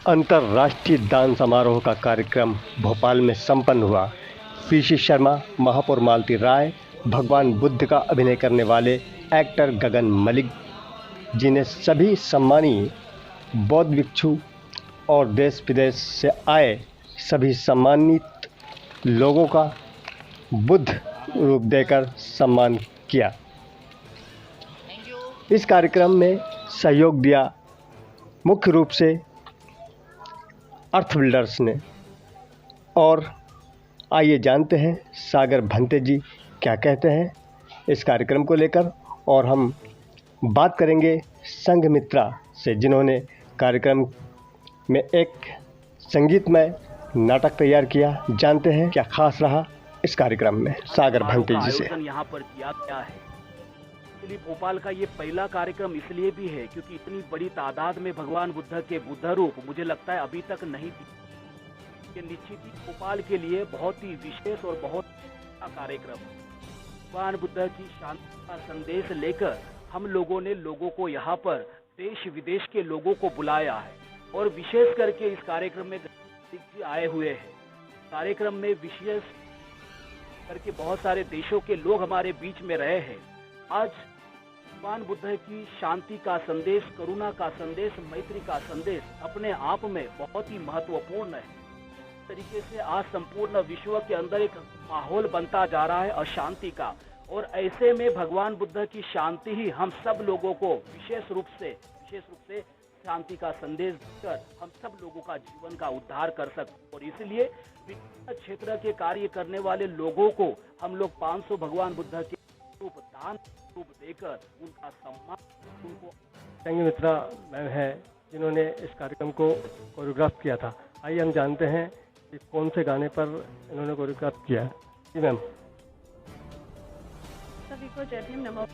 अंतर्राष्ट्रीय दान समारोह का कार्यक्रम भोपाल में संपन्न हुआ। पीसी शर्मा, महापौर मालती राय, भगवान बुद्ध का अभिनय करने वाले एक्टर गगन मलिक जी ने सभी सम्मानीय बौद्ध भिक्षु और देश विदेश से आए सभी सम्मानित लोगों का बुद्ध रूप देकर सम्मान किया। इस कार्यक्रम में सहयोग दिया मुख्य रूप से अर्थ बिल्डर्स ने। और आइए जानते हैं सागर भंते जी क्या कहते हैं इस कार्यक्रम को लेकर। और हम बात करेंगे संघमित्रा से, जिन्होंने कार्यक्रम में एक संगीतमय नाटक तैयार किया। जानते हैं क्या खास रहा इस कार्यक्रम में सागर भंते जी से। यहाँ पर किया गया है। इसलिए भोपाल का ये पहला कार्यक्रम इसलिए भी है क्योंकि इतनी बड़ी तादाद में भगवान बुद्ध के बुद्ध रूप मुझे लगता है अभी तक नहीं थी। ये निश्चित ही भोपाल के लिए बहुत ही विशेष और बहुत अच्छा कार्यक्रम। भगवान बुद्ध की शांति का संदेश लेकर हम लोगों ने लोगों को यहाँ पर देश विदेश के लोगों को बुलाया है और विशेष करके इस कार्यक्रम में जी आए हुए हैं। कार्यक्रम में विशेष करके बहुत सारे देशों के लोग हमारे बीच में रहे हैं। आज भगवान बुद्ध की शांति का संदेश, करुणा का संदेश, मैत्री का संदेश अपने आप में बहुत ही महत्वपूर्ण है। इस तरीके से आज संपूर्ण विश्व के अंदर एक माहौल बनता जा रहा है अशांति का, और ऐसे में भगवान बुद्ध की शांति ही हम सब लोगों को विशेष रूप से शांति का संदेश देकर हम सब लोगों का जीवन का उद्धार कर सकते। और इसलिए विभिन्न क्षेत्र के कार्य करने वाले लोगों को हम लोग 500 भगवान बुद्ध के दान रूप देकर उनका सम्मान उनको। संघमित्रा मैम है जिन्होंने इस कार्यक्रम को कोरियोग्राफ किया था। आइए हम जानते हैं कि कौन से गाने पर इन्होंने कोरियोग्राफ किया है। जी मैम। सभी को जय भीम, नमो।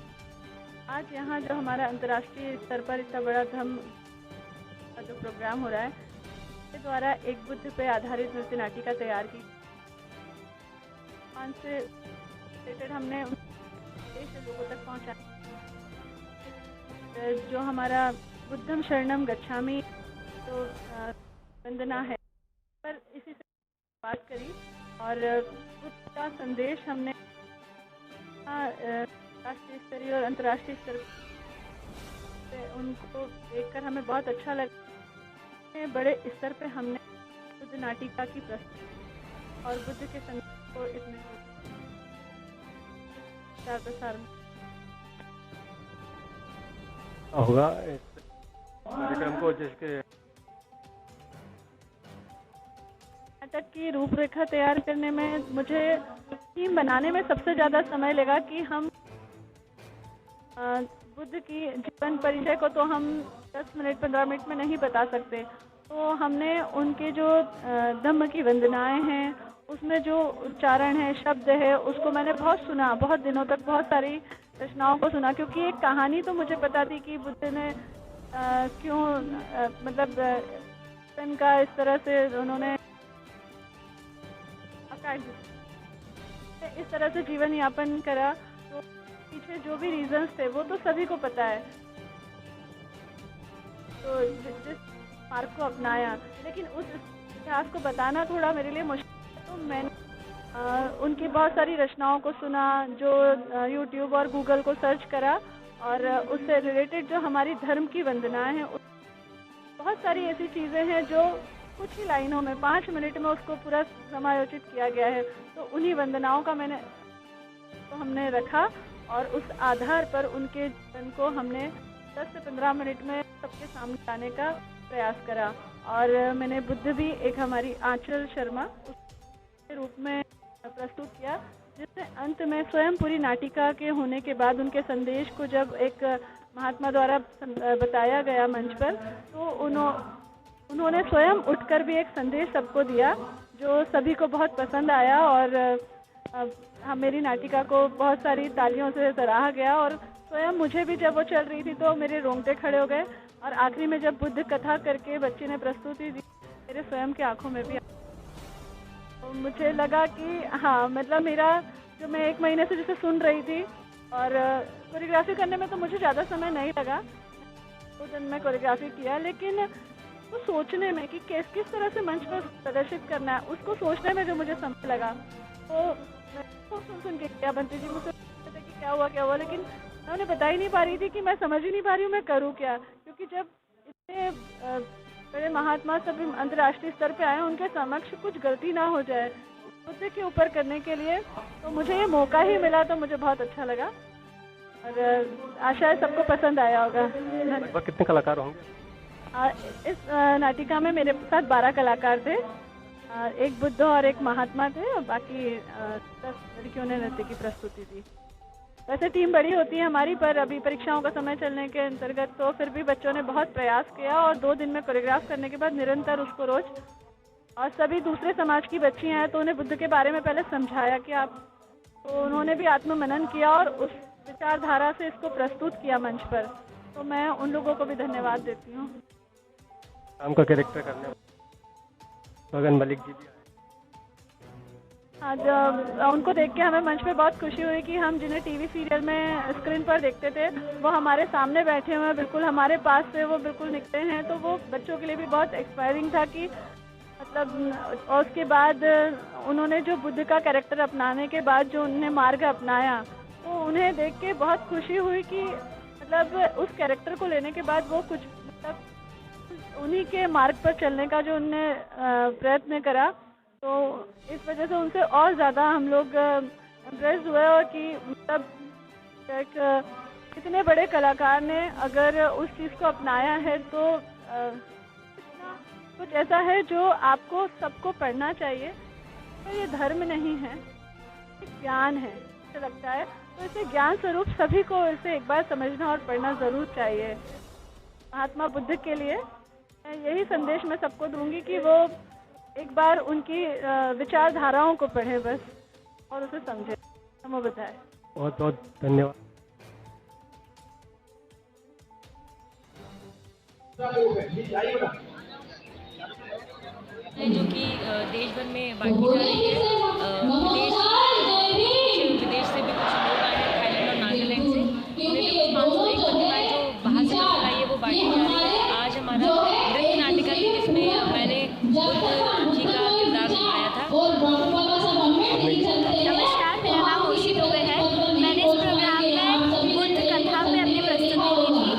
आज यहाँ जो हमारा अंतर्राष्ट्रीय स्तर पर इतना बड़ा धर्म का जो प्रोग्राम हो रहा है, इसके द्वारा एक बुद्ध पे आधारित नृत्य नाटिका तैयार की। से रिलेटेड हमने देश लोगों तक पहुँचा। जो हमारा बुद्धम शरणम गच्छामि तो वंदना है, पर इसी से बात करी और बुद्ध का संदेश हमने राष्ट्रीय स्तरीय और अंतर्राष्ट्रीय स्तर पे उनको देखकर हमें बहुत अच्छा लगा। बड़े स्तर पे हमने बुद्ध नाटिका की प्रस्तुति और बुद्ध के संदेश को इसमें प्रसार होगा इस कार्यक्रम को, जिसके नाटक की रूपरेखा तैयार करने में मुझे थीम बनाने में सबसे ज़्यादा समय लगा कि हम बुद्ध की जीवन परिचय को तो हम 10 मिनट 15 मिनट में नहीं बता सकते। तो हमने उनके जो धम्म की वंदनाएं हैं, उसमें जो उच्चारण है, शब्द है, उसको मैंने बहुत सुना, बहुत दिनों तक बहुत सारी रचनाओं को सुना। क्योंकि एक कहानी तो मुझे पता थी कि बुद्ध ने क्यों मतलब तन का इस तरह से उन्होंने इस तरह से जीवन यापन करा, तो पीछे जो भी रीजंस थे वो तो सभी को पता है। तो जिस मार्ग को अपनाया, लेकिन उस इतिहास को बताना थोड़ा मेरे लिए मुश्किल। तो मैंने उनकी बहुत सारी रचनाओं को सुना, जो YouTube और गूगल को सर्च करा, और उससे रिलेटेड जो हमारी धर्म की वंदनाएं हैं, बहुत सारी ऐसी चीज़ें हैं जो कुछ ही लाइनों में 5 मिनट में उसको पूरा समायोजित किया गया है। तो उन्हीं वंदनाओं का हमने रखा और उस आधार पर उनके जीवन को हमने 10 से 15 मिनट में सबके सामने लाने का प्रयास करा। और मैंने बुद्ध भी एक हमारी आंचल शर्मा उसके रूप में प्रस्तुत किया, जिसमें अंत में स्वयं पूरी नाटिका के होने के बाद उनके संदेश को जब एक महात्मा द्वारा बताया गया मंच पर, तो उन्होंने स्वयं उठकर भी एक संदेश सबको दिया, जो सभी को बहुत पसंद आया। और मेरी नाटिका को बहुत सारी तालियों से सराहा गया, और स्वयं मुझे भी जब वो चल रही थी तो मेरे रोंगटे खड़े हो गए। और आखिरी में जब बुद्ध कथा करके बच्चे ने प्रस्तुति दी, मेरे स्वयं की आंखों में भी तो मुझे लगा कि हाँ, मतलब मेरा जो मैं 1 महीने से जिसे सुन रही थी, और कोरियोग्राफी करने में तो मुझे ज़्यादा समय नहीं लगा, 2 दिन में कोरियोग्राफी किया, लेकिन उसको सोचने में कि किस तरह से मंच पर प्रदर्शित करना है, उसको सोचने में जो मुझे समय लगा, तो मैं तो सुन के क्या बनती जी मुझसे पूछते थे कि क्या हुआ, लेकिन मैं उन्हें बता ही नहीं पा रही थी कि मैं समझ ही नहीं पा रही हूँ मैं करूँ क्या, क्योंकि जब इतने बड़े महात्मा सभी अंतर्राष्ट्रीय स्तर पे आए, उनके समक्ष कुछ गलती ना हो जाए मुद्दे के ऊपर करने के लिए, तो मुझे ये मौका ही मिला, तो मुझे बहुत अच्छा लगा और आशा है सबको पसंद आया होगा। लगभग कितने कलाकार होंगे? इस नाटिका में मेरे साथ 12 कलाकार थे, एक बुद्ध और एक महात्मा थे, और बाकी 10 लड़कियों ने नृत्य की प्रस्तुति दी। वैसे टीम बड़ी होती है हमारी, पर अभी परीक्षाओं का समय चलने के अंतर्गत तो फिर भी बच्चों ने बहुत प्रयास किया और 2 दिन में कोरियोग्राफ करने के बाद निरंतर उसको रोज, और सभी दूसरे समाज की बच्चियां हैं तो उन्हें बुद्ध के बारे में पहले समझाया कि आप, तो उन्होंने भी आत्ममनन किया और उस विचारधारा से इसको प्रस्तुत किया मंच पर, तो मैं उन लोगों को भी धन्यवाद देती हूँ। आपका कैरेक्टर करने गगन मलिक जी भी आए। हाँ, जब उनको देख के हमें मंच पे बहुत खुशी हुई कि हम जिन्हें टीवी सीरियल में स्क्रीन पर देखते थे वो हमारे सामने बैठे हुए हैं, बिल्कुल हमारे पास से वो बिल्कुल निकले हैं, तो वो बच्चों के लिए भी बहुत एक्सपायरिंग था कि मतलब, और उसके बाद उन्होंने जो बुद्ध का कैरेक्टर अपनाने के बाद जो उन्होंने मार्ग अपनाया, तो उन्हें देख के बहुत खुशी हुई कि मतलब उस कैरेक्टर को लेने के बाद वो कुछ मतलब उन्हीं के मार्ग पर चलने का जो उन्होंने प्रयत्न करा, तो इस वजह से उनसे और ज़्यादा हम लोग इम्प्रेस हुए, और कि मतलब एक इतने बड़े कलाकार ने अगर उस चीज़ को अपनाया है तो कुछ ऐसा है जो आपको सबको पढ़ना चाहिए। तो ये धर्म नहीं है, ज्ञान है मुझे लगता है, तो इसे ज्ञान स्वरूप सभी को इसे एक बार समझना और पढ़ना ज़रूर चाहिए। महात्मा बुद्ध के लिए मैं यही संदेश मैं सबको दूंगी कि वो एक बार उनकी विचारधाराओं को पढ़ें बस, और उसे समझें। नमो बुद्धाय। बहुत बहुत धन्यवाद। जो कि देश भर में बांटी जा रही है। विदेश से भी कुछ लोग आए हैं, थाईलैंड और नागालैंड से। उन्हें भी कुछ 501 प्रतिमाएं जो बाहर से लेकर आई है वो बांटी जा रही है। आज हमारा नृत्य नाटिका थी जिसमें मैंने बुद्ध जी का किरदार निभाया था। नमस्कार, मेरा नाम ओशी दुबे है। मैंने इस प्रोग्राम में बुद्ध कथा में अपनी प्रस्तुति दी थी,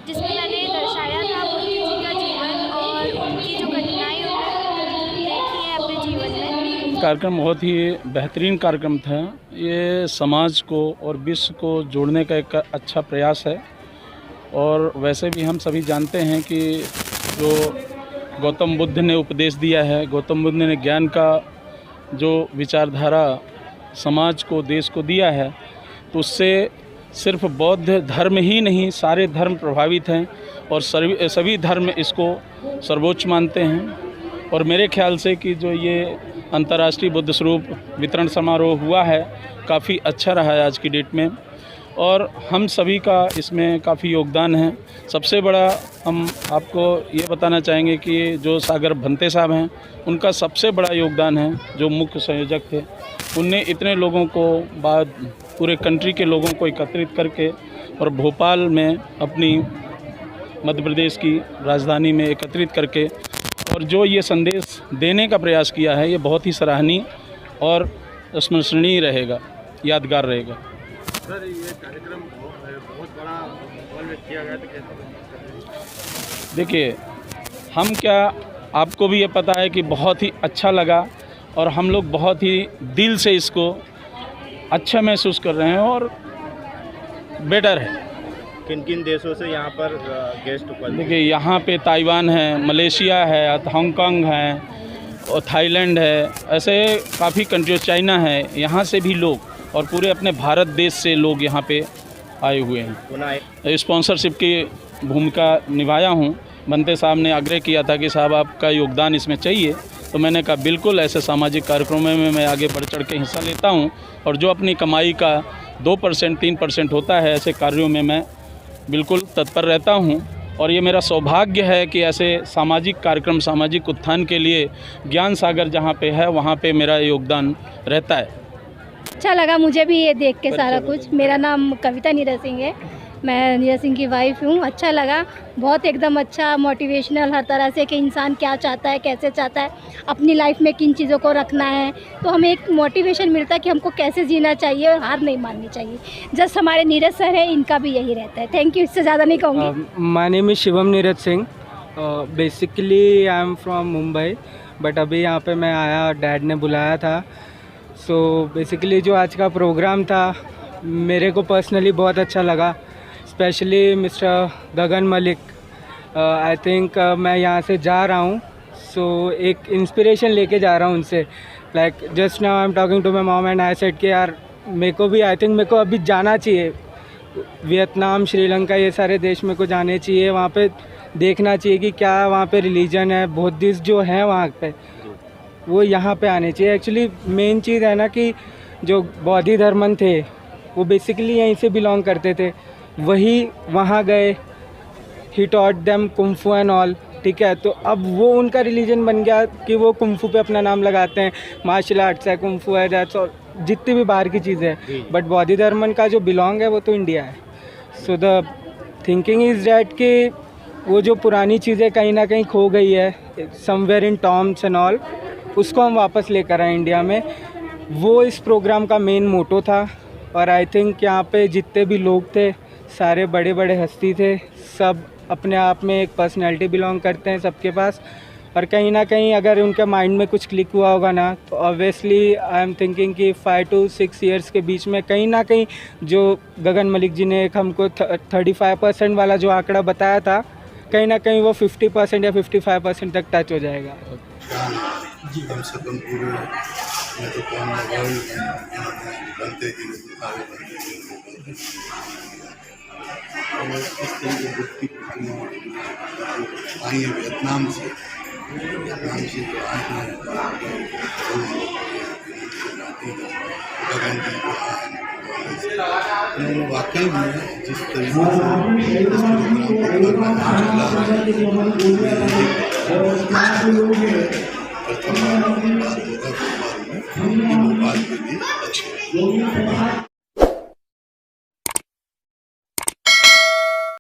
जिसमें मैंने दर्शाया था बुद्ध जी का जीवन और उनकी जो कठिनाई देखी है अपने जीवन में। कार्यक्रम बहुत ही बेहतरीन कार्यक्रम था। ये समाज को और विश्व को जोड़ने का एक अच्छा प्रयास है, और वैसे भी हम सभी जानते हैं कि जो गौतम बुद्ध ने उपदेश दिया है, गौतम बुद्ध ने ज्ञान का जो विचारधारा समाज को, देश को दिया है, तो उससे सिर्फ बौद्ध धर्म ही नहीं, सारे धर्म प्रभावित हैं और सभी धर्म इसको सर्वोच्च मानते हैं। और मेरे ख्याल से कि जो ये अंतर्राष्ट्रीय बुद्ध स्वरूप वितरण समारोह हुआ है, काफ़ी अच्छा रहा है आज की डेट में, और हम सभी का इसमें काफ़ी योगदान है। सबसे बड़ा हम आपको ये बताना चाहेंगे कि जो सागर भंते साहब हैं, उनका सबसे बड़ा योगदान है, जो मुख्य संयोजक थे। उनने इतने लोगों को, बाद पूरे कंट्री के लोगों को एकत्रित करके और भोपाल में अपनी मध्य प्रदेश की राजधानी में एकत्रित करके और जो ये संदेश देने का प्रयास किया है, ये बहुत ही सराहनीय और स्मरणीय रहेगा, यादगार रहेगा। सर, ये कार्यक्रम बहुत बड़ा हॉल में किया गया था, कैसा? देखिए, हम क्या, आपको भी ये पता है कि बहुत ही अच्छा लगा, और हम लोग बहुत ही दिल से इसको अच्छा महसूस कर रहे हैं और बेटर है। किन किन देशों से यहाँ पर गेस्ट उपस्थित? देखिए, यहाँ पे ताइवान है, मलेशिया है, हांगकांग है और थाईलैंड है, ऐसे काफ़ी कंट्री, चाइना है, यहाँ से भी लोग, और पूरे अपने भारत देश से लोग यहाँ पे आए हुए हैं। स्पॉन्सरशिप की भूमिका निभाया हूँ। बनते साहब ने आग्रह किया था कि साहब आपका योगदान इसमें चाहिए, तो मैंने कहा बिल्कुल, ऐसे सामाजिक कार्यक्रमों में मैं आगे बढ़ चढ़ के हिस्सा लेता हूँ, और जो अपनी कमाई का 2% 3% होता है, ऐसे कार्यों में मैं बिल्कुल तत्पर रहता हूँ। और ये मेरा सौभाग्य है कि ऐसे सामाजिक कार्यक्रम, सामाजिक उत्थान के लिए ज्ञान सागर जहाँ पे है, वहाँ पे मेरा योगदान रहता है। अच्छा लगा मुझे भी ये देख के सारा कुछ। मेरा नाम कविता नीरज सिंह है। मैं नीरज सिंह की वाइफ हूँ। अच्छा लगा, बहुत एकदम अच्छा मोटिवेशनल हर तरह से कि इंसान क्या चाहता है, कैसे चाहता है, अपनी लाइफ में किन चीज़ों को रखना है, तो हमें एक मोटिवेशन मिलता है कि हमको कैसे जीना चाहिए और हार नहीं माननी चाहिए। जस्ट हमारे नीरज सर है, इनका भी यही रहता है। थैंक यू, इससे ज़्यादा नहीं कहूँगी। My name is Shivam Neeraj Singh. Basically I am from Mumbai, but अभी यहाँ पे मैं आया, डैड ने बुलाया था। सो बेसिकली जो आज का प्रोग्राम था मेरे को पर्सनली बहुत अच्छा लगा, specially mister Gagan Malik. I think मैं यहाँ से जा रहा हूँ, सो एक इंस्पिरेशन लेके जा रहा हूँ उनसे। Like just now I am talking to my mom and I said कि यार मेरे को भी, आई थिंक मेरे को अभी जाना चाहिए वियतनाम, श्रीलंका, ये सारे देश मेरे को जाने चाहिए। वहाँ पे देखना चाहिए कि क्या वहाँ पे रिलीजन है, बुद्धिस्ट जो है वहाँ पे, वो यहाँ पे आने चाहिए। एक्चुअली मेन चीज़ है ना कि जो बौद्ध धर्मन थे वो बेसिकली यहीं से बिलोंग करते थे, वही वहाँ गए, he taught them kung fu and all, ठीक है। तो अब वो उनका रिलीजन बन गया कि वो कुंफू पे अपना नाम लगाते हैं, मार्शल आर्ट्स है, कुंफू है, दैट्स और जितनी भी बाहर की चीज़ें हैं। बट बौद्ध धर्मन का जो बिलोंग है वो तो इंडिया है। So the thinking is that कि वो जो पुरानी चीज़ें कहीं ना कहीं खो गई है, somewhere in Tom's and all, उसको हम वापस लेकर आए इंडिया में। वो इस प्रोग्राम का मेन मोटो था। और आई थिंक यहाँ पे जितने भी लोग थे सारे बड़े बड़े हस्ती थे, सब अपने आप में एक पर्सनैलिटी बिलोंग करते हैं सबके पास। और कहीं ना कहीं अगर उनके माइंड में कुछ क्लिक हुआ होगा ना, तो ऑब्वियसली आई एम थिंकिंग कि 5 to 6 ईयर्स के बीच में कहीं ना कहीं जो गगन मलिक जी ने एक हमको 35% वाला जो आंकड़ा बताया था, कहीं ना कहीं वो 50% या 55% तक टच हो जाएगा। कम से कम पूरे मैं तो कौन बनते ही और इस तरह की बुक की प्रतिमा आई है वियतनाम से जो आए हैं गगन जी उन्होंने वाकई में जिस तरीके से इस प्रोग्राम को चला प्रथम